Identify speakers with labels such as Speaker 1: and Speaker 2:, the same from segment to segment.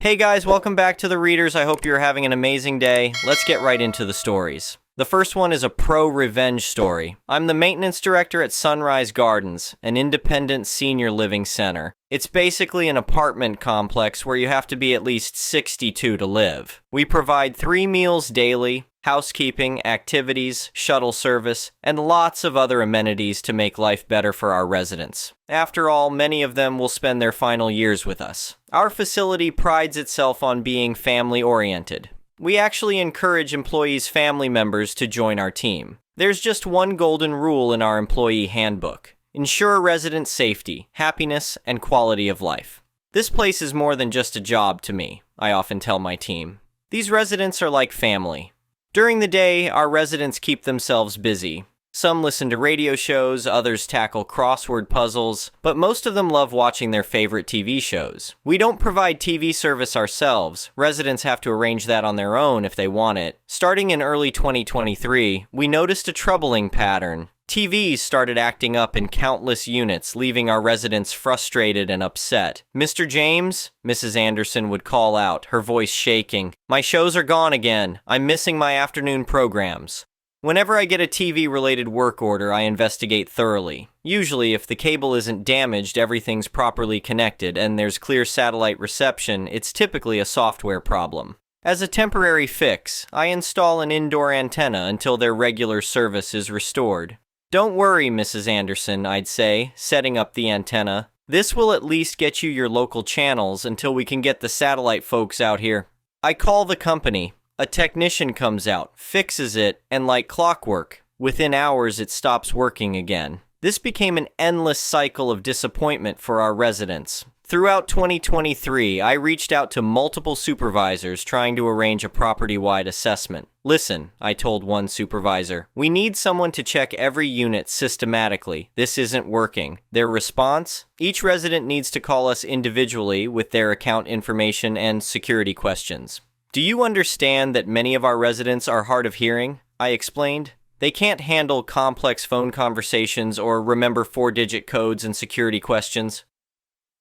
Speaker 1: Hey guys, welcome back to The Readers. I hope you're having an amazing day. Let's get right into the stories. The first one is a pro-revenge story. I'm the maintenance director at Sunrise Gardens, an independent senior living center. It's basically an apartment complex where you have to be at least 62 to live. We provide 3 meals daily, housekeeping, activities, shuttle service, and lots of other amenities to make life better for our residents. After all, many of them will spend their final years with us. Our facility prides itself on being family-oriented. We actually encourage employees' family members to join our team. There's just one golden rule in our employee handbook. Ensure resident safety, happiness, and quality of life. This place is more than just a job to me, I often tell my team. These residents are like family. During the day, our residents keep themselves busy. Some listen to radio shows, others tackle crossword puzzles, but most of them love watching their favorite TV shows. We don't provide TV service ourselves. Residents have to arrange that on their own if they want it. Starting in early 2023, we noticed a troubling pattern. TVs started acting up in countless units, leaving our residents frustrated and upset. "Mr. James?" Mrs. Anderson would call out, her voice shaking. "My shows are gone again. I'm missing my afternoon programs." Whenever I get a TV-related work order, I investigate thoroughly. Usually, if the cable isn't damaged, everything's properly connected, and there's clear satellite reception, it's typically a software problem. As a temporary fix, I install an indoor antenna until their regular service is restored. "Don't worry, Mrs. Anderson," I'd say, setting up the antenna. "This will at least get you your local channels until we can get the satellite folks out here." I call the company. A technician comes out, fixes it, and like clockwork, within hours it stops working again. This became an endless cycle of disappointment for our residents. Throughout 2023, I reached out to multiple supervisors trying to arrange a property-wide assessment. "Listen," I told one supervisor, "we need someone to check every unit systematically. This isn't working." Their response? "Each resident needs to call us individually with their account information and security questions." "Do you understand that many of our residents are hard of hearing?" I explained. "They can't handle complex phone conversations or remember 4-digit codes and security questions."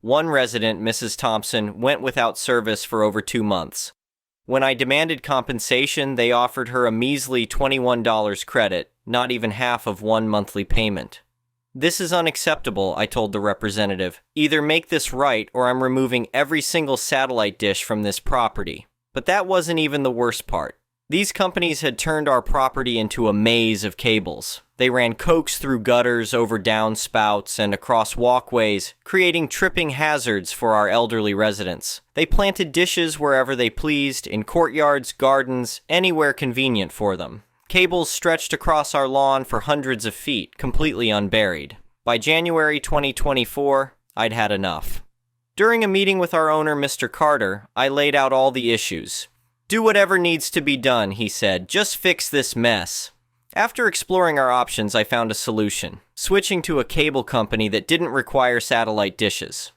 Speaker 1: One resident, Mrs. Thompson, went without service for over 2 months. When I demanded compensation, they offered her a measly $21 credit, not even half of one monthly payment. "This is unacceptable," I told the representative. "Either make this right or I'm removing every single satellite dish from this property." But that wasn't even the worst part. These companies had turned our property into a maze of cables. They ran coax through gutters, over downspouts, and across walkways, creating tripping hazards for our elderly residents. They planted dishes wherever they pleased, in courtyards, gardens, anywhere convenient for them. Cables stretched across our lawn for hundreds of feet, completely unburied. By January 2024, I'd had enough. During a meeting with our owner, Mr. Carter, I laid out all the issues. "Do whatever needs to be done," he said. "Just fix this mess." After exploring our options, I found a solution: switching to a cable company that didn't require satellite dishes.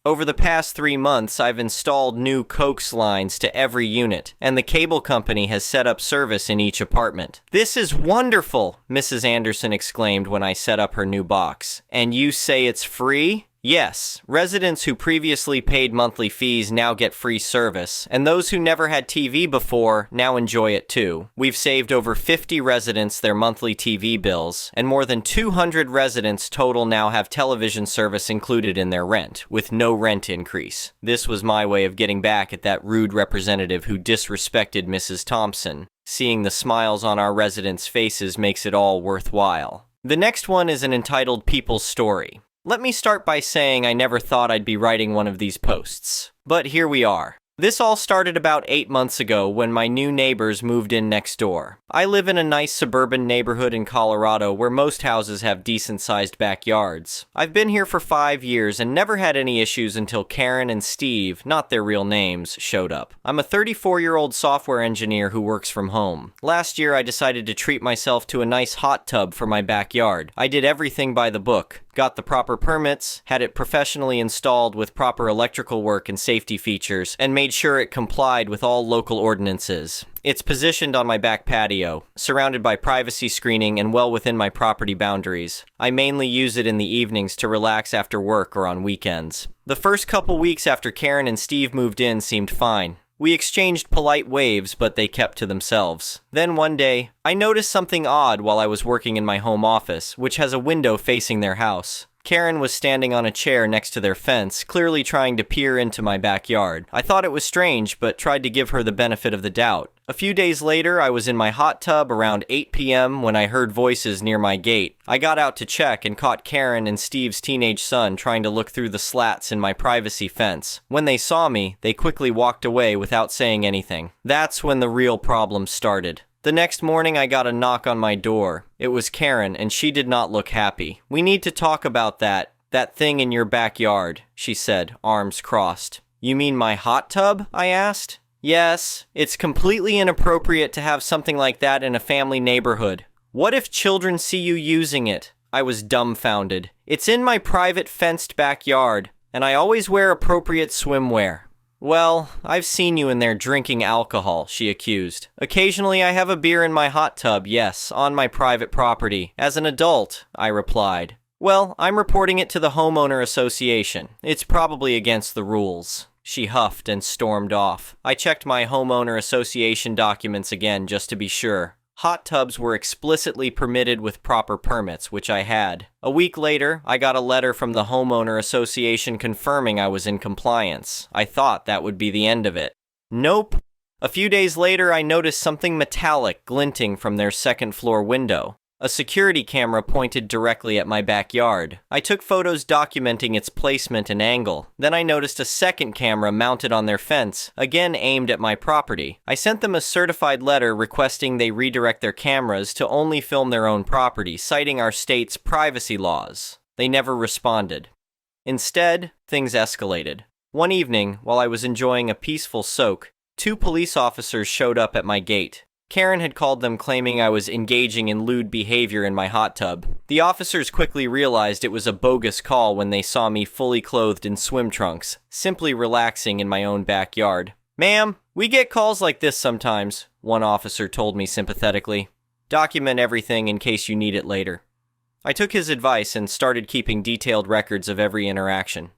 Speaker 1: Over the past 3 months, I've installed new coax lines to every unit, and the cable company has set up service in each apartment. "This is wonderful," Mrs. Anderson exclaimed when I set up her new box. "And you say it's free?" "Yes, residents who previously paid monthly fees now get free service, and those who never had TV before now enjoy it too. We've saved over 50 residents their monthly TV bills, and more than 200 residents total now have television service included in their rent, with no rent increase." This was my way of getting back at that rude representative who disrespected Mrs. Thompson. Seeing the smiles on our residents' faces makes it all worthwhile. The next one is an entitled People's Story. Let me start by saying I never thought I'd be writing one of these posts. But here we are. This all started about 8 months ago when my new neighbors moved in next door. I live in a nice suburban neighborhood in Colorado where most houses have decent-sized backyards. I've been here for 5 years and never had any issues until Karen and Steve, not their real names, showed up. I'm a 34-year-old software engineer who works from home. Last year I decided to treat myself to a nice hot tub for my backyard. I did everything by the book. got the proper permits, had it professionally installed with proper electrical work and safety features, and made sure it complied with all local ordinances. It's positioned on my back patio, surrounded by privacy screening and well within my property boundaries. I mainly use it in the evenings to relax after work or on weekends. The first couple weeks after Karen and Steve moved in seemed fine. We exchanged polite waves, but they kept to themselves. Then one day, I noticed something odd while I was working in my home office, which has a window facing their house. Karen was standing on a chair next to their fence, clearly trying to peer into my backyard. I thought it was strange, but tried to give her the benefit of the doubt. A few days later, I was in my hot tub around 8 p.m. when I heard voices near my gate. I got out to check and caught Karen and Steve's teenage son trying to look through the slats in my privacy fence. When they saw me, they quickly walked away without saying anything. That's when the real problem started. The next morning, I got a knock on my door. It was Karen, and she did not look happy. "We need to talk about that thing in your backyard," she said, arms crossed. "You mean my hot tub?" I asked. "Yes, it's completely inappropriate to have something like that in a family neighborhood. What if children see you using it?" I was dumbfounded. "It's in my private fenced backyard, and I always wear appropriate swimwear." "Well, I've seen you in there drinking alcohol," she accused. "Occasionally I have a beer in my hot tub, yes, on my private property. As an adult," I replied. "Well, I'm reporting it to the homeowner association. It's probably against the rules." She huffed and stormed off. I checked my homeowner association documents again just to be sure. Hot tubs were explicitly permitted with proper permits, which I had. A week later, I got a letter from the homeowner association confirming I was in compliance. I thought that would be the end of it. Nope. A few days later, I noticed something metallic glinting from their second-floor window. A security camera pointed directly at my backyard. I took photos documenting its placement and angle. Then I noticed a second camera mounted on their fence, again aimed at my property. I sent them a certified letter requesting they redirect their cameras to only film their own property, citing our state's privacy laws. They never responded. Instead, things escalated. One evening, while I was enjoying a peaceful soak, 2 police officers showed up at my gate. Karen had called them claiming I was engaging in lewd behavior in my hot tub. The officers quickly realized it was a bogus call when they saw me fully clothed in swim trunks, simply relaxing in my own backyard. "Ma'am, we get calls like this sometimes," one officer told me sympathetically. "Document everything in case you need it later." I took his advice and started keeping detailed records of every interaction.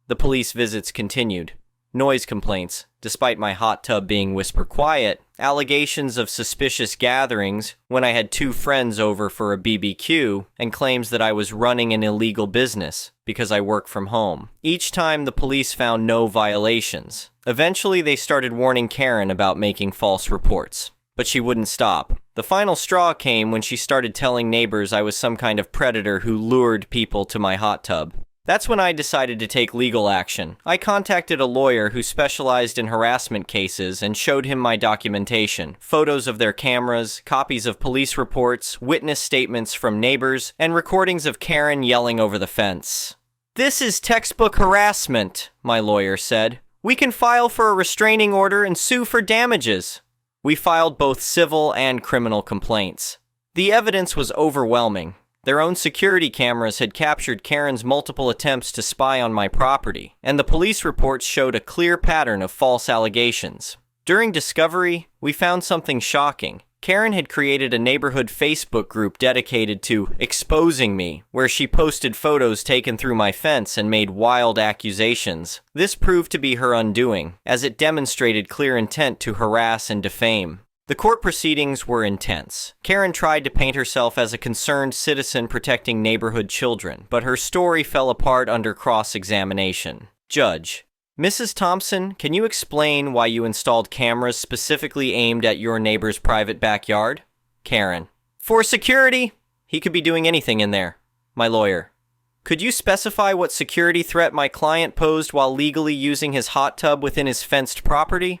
Speaker 1: The police visits continued. Noise complaints, despite my hot tub being whisper quiet, allegations of suspicious gatherings when I had 2 friends over for a BBQ, and claims that I was running an illegal business because I work from home. Each time the police found no violations. Eventually they started warning Karen about making false reports, but she wouldn't stop. The final straw came when she started telling neighbors I was some kind of predator who lured people to my hot tub. That's when I decided to take legal action. I contacted a lawyer who specialized in harassment cases and showed him my documentation, photos of their cameras, copies of police reports, witness statements from neighbors, and recordings of Karen yelling over the fence. "This is textbook harassment," my lawyer said. "We can file for a restraining order and sue for damages." We filed both civil and criminal complaints. The evidence was overwhelming. Their own security cameras had captured Karen's multiple attempts to spy on my property, and the police reports showed a clear pattern of false allegations. During discovery, we found something shocking. Karen had created a neighborhood Facebook group dedicated to exposing me, where she posted photos taken through my fence and made wild accusations. This proved to be her undoing, as it demonstrated clear intent to harass and defame. The court proceedings were intense. Karen tried to paint herself as a concerned citizen protecting neighborhood children, but her story fell apart under cross-examination. Judge: "Mrs. Thompson, can you explain why you installed cameras specifically aimed at your neighbor's private backyard?" Karen: "For security. He could be doing anything in there." My lawyer: "Could you specify what security threat my client posed while legally using his hot tub within his fenced property?"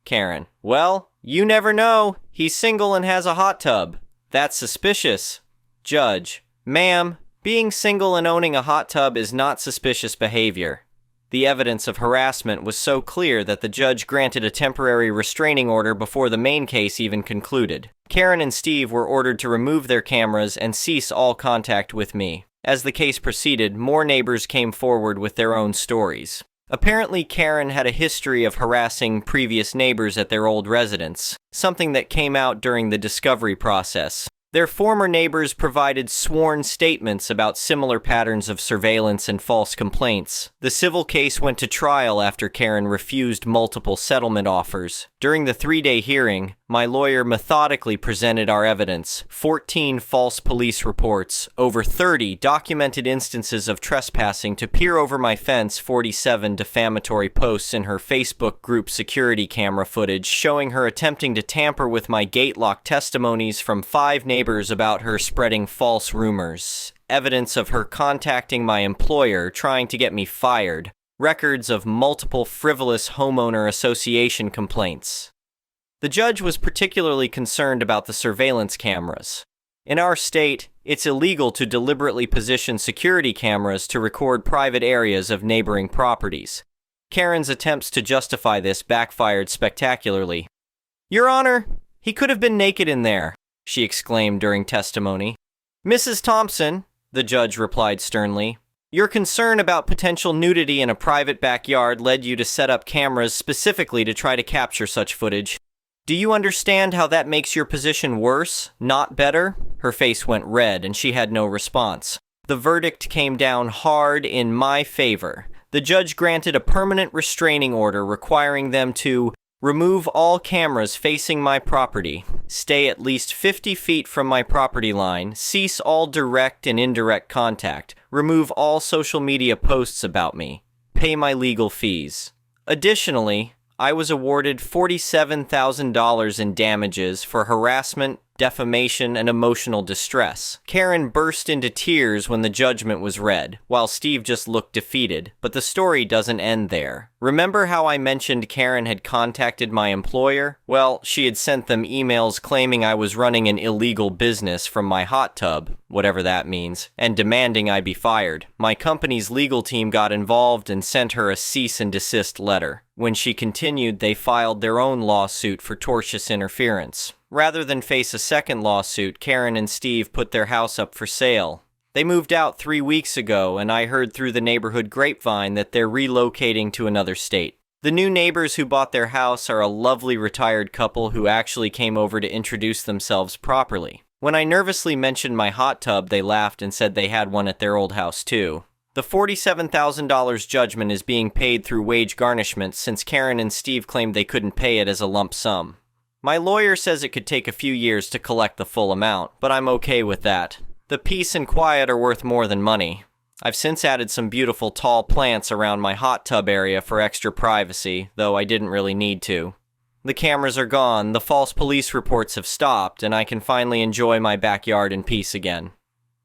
Speaker 1: Karen: "Well, you never know. He's single and has a hot tub. That's suspicious." Judge: "Ma'am, being single and owning a hot tub is not suspicious behavior." The evidence of harassment was so clear that the judge granted a temporary restraining order before the main case even concluded. Karen and Steve were ordered to remove their cameras and cease all contact with me. As the case proceeded, more neighbors came forward with their own stories. Apparently, Karen had a history of harassing previous neighbors at their old residence, something that came out during the discovery process. Their former neighbors provided sworn statements about similar patterns of surveillance and false complaints. The civil case went to trial after Karen refused multiple settlement offers. During the 3-day hearing, my lawyer methodically presented our evidence: 14 false police reports, over 30 documented instances of trespassing to peer over my fence, 47 defamatory posts in her Facebook group security camera footage showing her attempting to tamper with my gate lock, testimonies from 5 neighbors about her spreading false rumors, evidence of her contacting my employer trying to get me fired, records of multiple frivolous homeowner association complaints. The judge was particularly concerned about the surveillance cameras. In our state, it's illegal to deliberately position security cameras to record private areas of neighboring properties. Karen's attempts to justify this backfired spectacularly. "Your Honor, he could have been naked in there," she exclaimed during testimony. "Mrs. Thompson," the judge replied sternly, "your concern about potential nudity in a private backyard led you to set up cameras specifically to try to capture such footage. Do you understand how that makes your position worse, not better?" Her face went red and she had no response. The verdict came down hard in my favor. The judge granted a permanent restraining order requiring them to remove all cameras facing my property, stay at least 50 feet from my property line, cease all direct and indirect contact, remove all social media posts about me, pay my legal fees. Additionally, I was awarded $47,000 in damages for harassment, defamation, and emotional distress. Karen burst into tears when the judgment was read, while Steve just looked defeated. But the story doesn't end there. Remember how I mentioned Karen had contacted my employer? Well, she had sent them emails claiming I was running an illegal business from my hot tub, whatever that means, and demanding I be fired. My company's legal team got involved and sent her a cease and desist letter. When she continued, they filed their own lawsuit for tortious interference. Rather than face a second lawsuit, Karen and Steve put their house up for sale. They moved out 3 weeks ago, and I heard through the neighborhood grapevine that they're relocating to another state. The new neighbors who bought their house are a lovely retired couple who actually came over to introduce themselves properly. When I nervously mentioned my hot tub, they laughed and said they had one at their old house too. The $47,000 judgment is being paid through wage garnishment since Karen and Steve claimed they couldn't pay it as a lump sum. My lawyer says it could take a few years to collect the full amount, but I'm okay with that. The peace and quiet are worth more than money. I've since added some beautiful tall plants around my hot tub area for extra privacy, though I didn't really need to. The cameras are gone, the false police reports have stopped, and I can finally enjoy my backyard in peace again.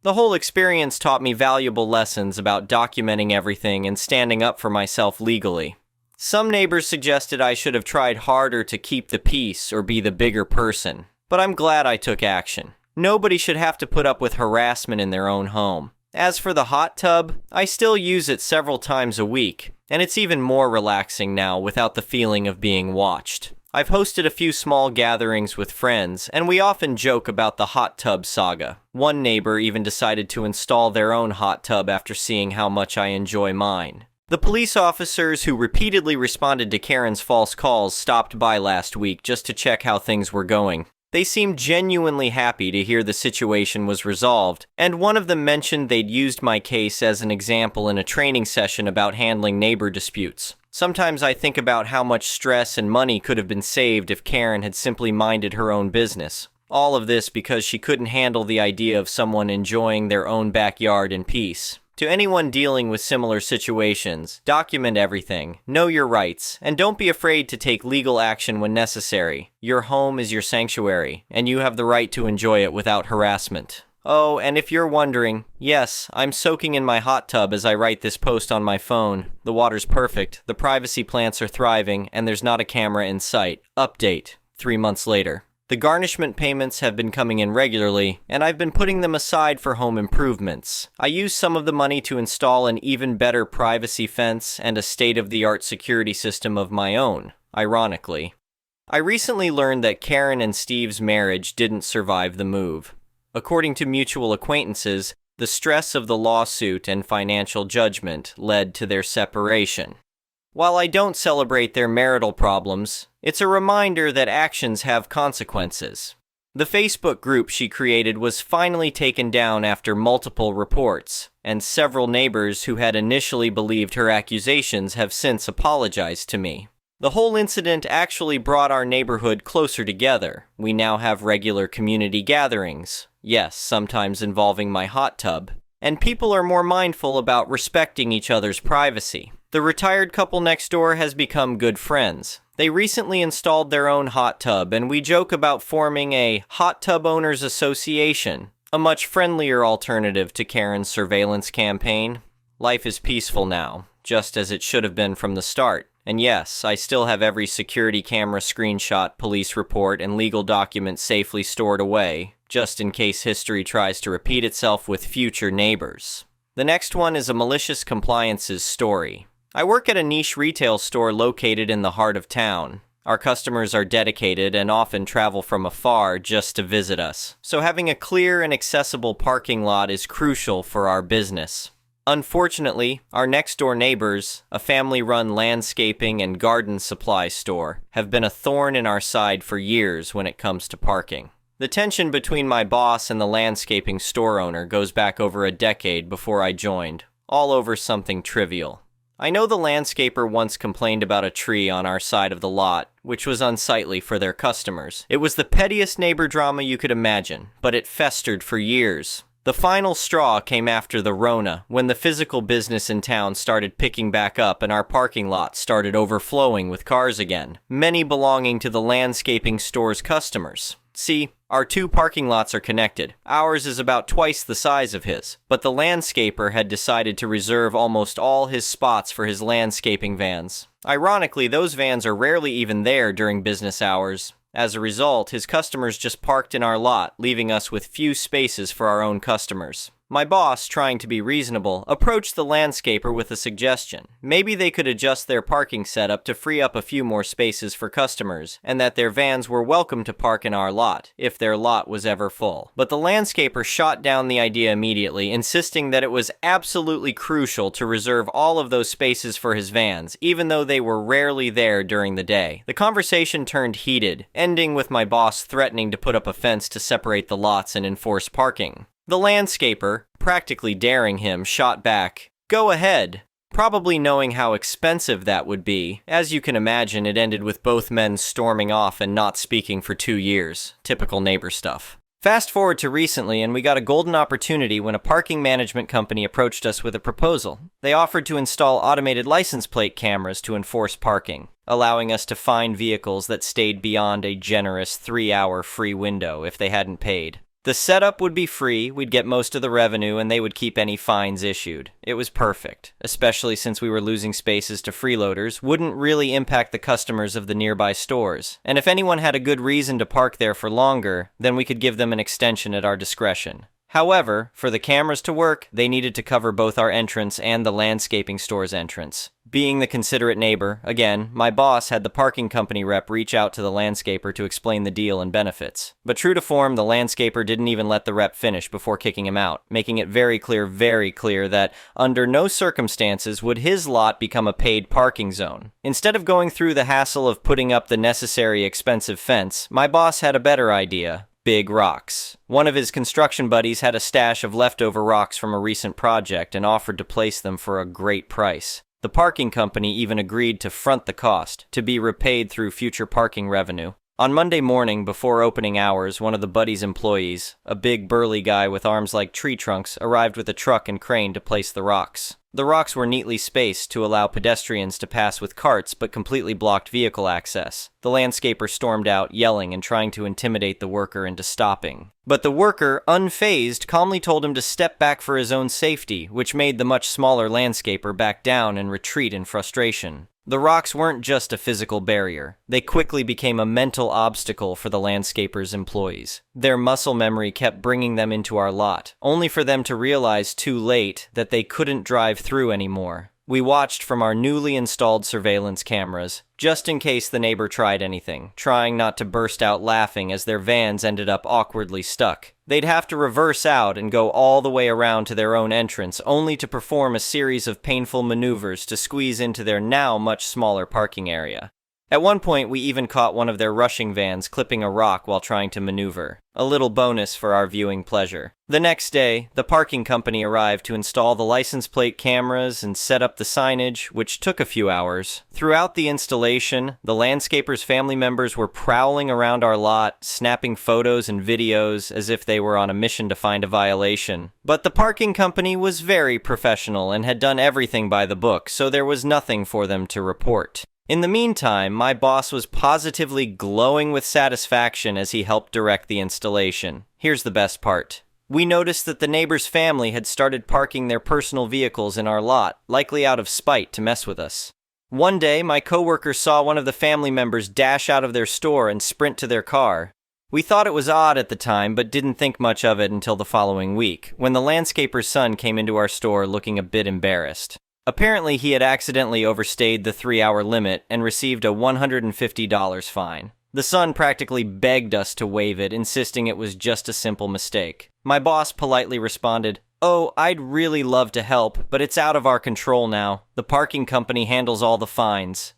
Speaker 1: The whole experience taught me valuable lessons about documenting everything and standing up for myself legally. Some neighbors suggested I should have tried harder to keep the peace or be the bigger person, but I'm glad I took action. Nobody should have to put up with harassment in their own home. As for the hot tub, I still use it several times a week, and it's even more relaxing now without the feeling of being watched. I've hosted a few small gatherings with friends, and we often joke about the hot tub saga. One neighbor even decided to install their own hot tub after seeing how much I enjoy mine. The police officers who repeatedly responded to Karen's false calls stopped by last week just to check how things were going. They seemed genuinely happy to hear the situation was resolved, and one of them mentioned they'd used my case as an example in a training session about handling neighbor disputes. Sometimes I think about how much stress and money could have been saved if Karen had simply minded her own business. All of this because she couldn't handle the idea of someone enjoying their own backyard in peace. To anyone dealing with similar situations, document everything, know your rights, and don't be afraid to take legal action when necessary. Your home is your sanctuary, and you have the right to enjoy it without harassment. Oh, and if you're wondering, yes, I'm soaking in my hot tub as I write this post on my phone. The water's perfect, the privacy plants are thriving, and there's not a camera in sight. Update, 3 months later. The garnishment payments have been coming in regularly, and I've been putting them aside for home improvements. I used some of the money to install an even better privacy fence and a state-of-the-art security system of my own, ironically. I recently learned that Karen and Steve's marriage didn't survive the move. According to mutual acquaintances, The stress of the lawsuit and financial judgment led to their separation. While I don't celebrate their marital problems, it's a reminder that actions have consequences. The Facebook group she created was finally taken down after multiple reports, and several neighbors who had initially believed her accusations have since apologized to me. The whole incident actually brought our neighborhood closer together. We now have regular community gatherings, yes, sometimes involving my hot tub, and people are more mindful about respecting each other's privacy. The retired couple next door has become good friends. They recently installed their own hot tub, and we joke about forming a Hot Tub Owners Association, a much friendlier alternative to Karen's surveillance campaign. Life is peaceful now, just as it should have been from the start. And yes, I still have every security camera screenshot, police report, and legal document safely stored away, just in case history tries to repeat itself with future neighbors. The next one is a malicious compliances story. I work at a niche retail store located in the heart of town. Our customers are dedicated and often travel from afar just to visit us, so having a clear and accessible parking lot is crucial for our business. Unfortunately, our next-door neighbors, a family-run landscaping and garden supply store, have been a thorn in our side for years when it comes to parking. The tension between my boss and the landscaping store owner goes back over a decade before I joined, all over something trivial. I know the landscaper once complained about a tree on our side of the lot, which was unsightly for their customers. It was the pettiest neighbor drama you could imagine, but it festered for years. The final straw came after the Rona, when the physical business in town started picking back up and our parking lot started overflowing with cars again, many belonging to the landscaping store's customers. See, our two parking lots are connected. Ours is about twice the size of his, but the landscaper had decided to reserve almost all his spots for his landscaping vans. Ironically, those vans are rarely even there during business hours. As a result, his customers just parked in our lot, leaving us with few spaces for our own customers. My boss, trying to be reasonable, approached the landscaper with a suggestion. Maybe they could adjust their parking setup to free up a few more spaces for customers, and that their vans were welcome to park in our lot, if their lot was ever full. But the landscaper shot down the idea immediately, insisting that it was absolutely crucial to reserve all of those spaces for his vans, even though they were rarely there during the day. The conversation turned heated, ending with my boss threatening to put up a fence to separate the lots and enforce parking. The landscaper, practically daring him, shot back, "Go ahead," probably knowing how expensive that would be. As you can imagine, it ended with both men storming off and not speaking for 2 years. Typical neighbor stuff. Fast forward to recently, and we got a golden opportunity when a parking management company approached us with a proposal. They offered to install automated license plate cameras to enforce parking, allowing us to fine vehicles that stayed beyond a generous 3-hour free window if they hadn't paid. The setup would be free, we'd get most of the revenue, and they would keep any fines issued. It was perfect, especially since we were losing spaces to freeloaders, wouldn't really impact the customers of the nearby stores. And if anyone had a good reason to park there for longer, then we could give them an extension at our discretion. However, for the cameras to work, they needed to cover both our entrance and the landscaping store's entrance. Being the considerate neighbor, again, my boss had the parking company rep reach out to the landscaper to explain the deal and benefits. But true to form, the landscaper didn't even let the rep finish before kicking him out, making it very clear that under no circumstances would his lot become a paid parking zone. Instead of going through the hassle of putting up the necessary expensive fence, my boss had a better idea. Big rocks. One of his construction buddies had a stash of leftover rocks from a recent project and offered to place them for a great price. The parking company even agreed to front the cost, to be repaid through future parking revenue. On Monday morning, before opening hours, one of the buddy's employees, a big burly guy with arms like tree trunks, arrived with a truck and crane to place the rocks. The rocks were neatly spaced to allow pedestrians to pass with carts, but completely blocked vehicle access. The landscaper stormed out, yelling and trying to intimidate the worker into stopping. But the worker, unfazed, calmly told him to step back for his own safety, which made the much smaller landscaper back down and retreat in frustration. The rocks weren't just a physical barrier. They quickly became a mental obstacle for the landscaper's employees. Their muscle memory kept bringing them into our lot, only for them to realize too late that they couldn't drive through anymore. We watched from our newly installed surveillance cameras, just in case the neighbor tried anything, trying not to burst out laughing as their vans ended up awkwardly stuck. They'd have to reverse out and go all the way around to their own entrance, only to perform a series of painful maneuvers to squeeze into their now much smaller parking area. At one point, we even caught one of their rushing vans clipping a rock while trying to maneuver. A little bonus for our viewing pleasure. The next day, the parking company arrived to install the license plate cameras and set up the signage, which took a few hours. Throughout the installation, the landscaper's family members were prowling around our lot, snapping photos and videos as if they were on a mission to find a violation. But the parking company was very professional and had done everything by the book, so there was nothing for them to report. In the meantime, my boss was positively glowing with satisfaction as he helped direct the installation. Here's the best part. We noticed that the neighbor's family had started parking their personal vehicles in our lot, likely out of spite to mess with us. One day, my coworker saw one of the family members dash out of their store and sprint to their car. We thought it was odd at the time, but didn't think much of it until the following week, when the landscaper's son came into our store looking a bit embarrassed. Apparently, he had accidentally overstayed the 3-hour limit and received a $150 fine. The son practically begged us to waive it, insisting it was just a simple mistake. My boss politely responded, "Oh, I'd really love to help, but it's out of our control now. The parking company handles all the fines."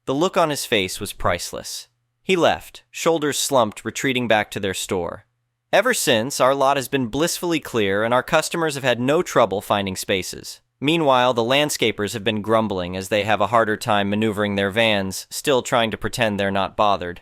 Speaker 1: The look on his face was priceless. He left, shoulders slumped, retreating back to their store. Ever since, our lot has been blissfully clear and our customers have had no trouble finding spaces. Meanwhile, the landscapers have been grumbling as they have a harder time maneuvering their vans, still trying to pretend they're not bothered.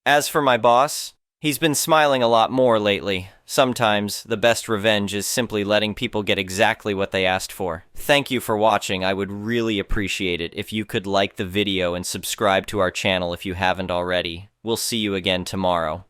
Speaker 1: As for my boss, he's been smiling a lot more lately. Sometimes, the best revenge is simply letting people get exactly what they asked for. Thank you for watching. I would really appreciate it if you could like the video and subscribe to our channel if you haven't already. We'll see you again tomorrow.